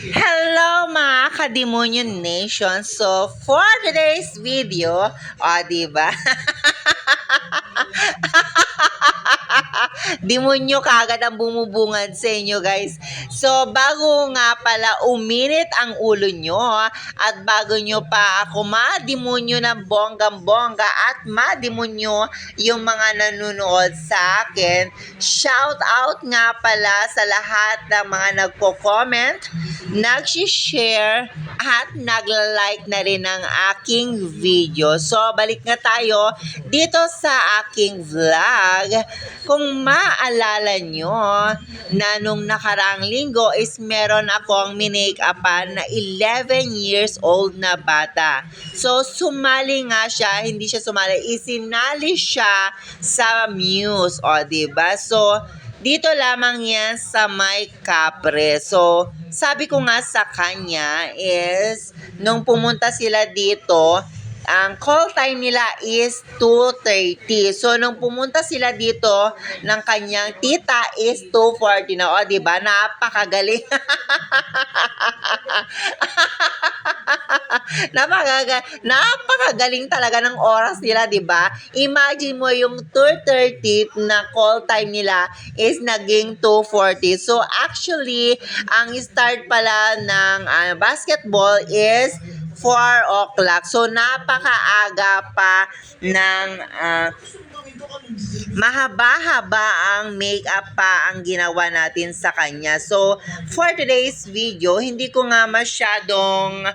Hello mga Kademonyo Nation. So, for today's video, diba? Demonyo kagad ang bumubungad sa inyo, guys. So, bago nga pala uminit ang ulo nyo, at bago nyo pa ako mademonyo ng bonggang-bongga at mademonyo yung mga nanonood sa akin, shout out nga pala sa lahat ng mga nagko-comment, nag-share, at nagla-like na rin ng aking video. So, balik nga tayo dito sa aking vlog. Kung maalala nyo na nung nakaraang linggo is meron akong minake-upan na 11 years old na bata. So, sumali nga siya, hindi siya sumali, isinali siya sa Muse. O, diba? So, dito lamang yan sa may Capre. So, sabi ko nga sa kanya is, nung pumunta sila dito, ang call time nila is 2:30. So, nung pumunta sila dito, ng kanyang tita is 2:40 na. O, diba? Napakagaling. Napakagaling talaga ng oras nila, di ba? Imagine mo yung 2:30 na call time nila is naging 2:40. So, actually, ang start pala ng basketball is 4 o'clock. So, napakaaga pa ng mahaba-haba ang makeup pa ang ginawa natin sa kanya. So, for today's video, hindi ko nga masyadong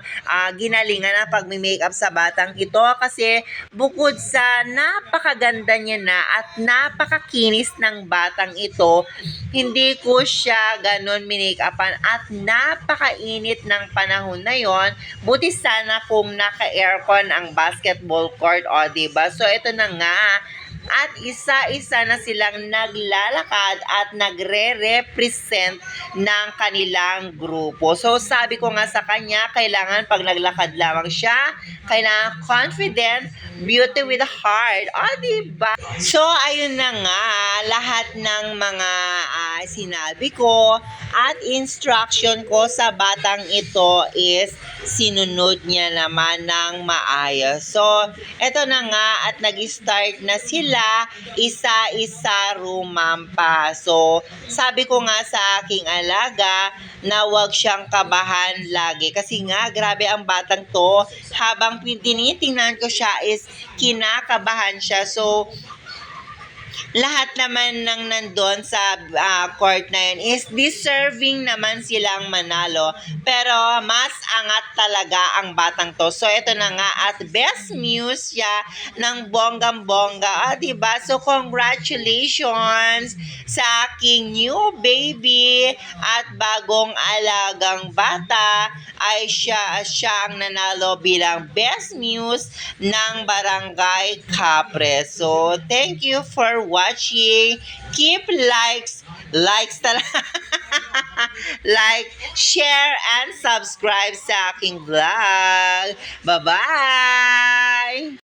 ginalingan ang pag-makeup sa batang ito kasi bukod sa napakaganda niya na at napakakinis ng batang ito, hindi ko siya ganon minake-upan at napakainit ng panahon na yon. Buti sana kung naka-aircon ang basketball court, o diba? So, ito na nga. At isa-isa na silang naglalakad at nagre-represent ng kanilang grupo. So, sabi ko nga sa kanya, kailangan pag naglakad lamang siya, kailangan confident, beauty with a heart. O, diba? So, ayun na nga, lahat ng mga sinabi ko at instruction ko sa batang ito is sinunod niya naman ng maayos. So, eto na nga at nag-start na sila isa-isa rumampa. So, sabi ko nga sa aking alaga na wag siyang kabahan lagi. Kasi nga, grabe ang batang to. Habang tinitingnan ko siya is kinakabahan siya. So, lahat naman ng nandun sa court na yun is deserving naman silang manalo. Pero mas angat talaga ang batang to. So, ito na nga at best muse siya ng bonggang-bongga. Diba? So, congratulations sa aking new baby at bagong alagang bata ay siya ang nanalo bilang best muse ng Barangay Capre. So, thank you for watching. Keep likes talaga. Like, share, and subscribe sa aking vlog. Bye-bye!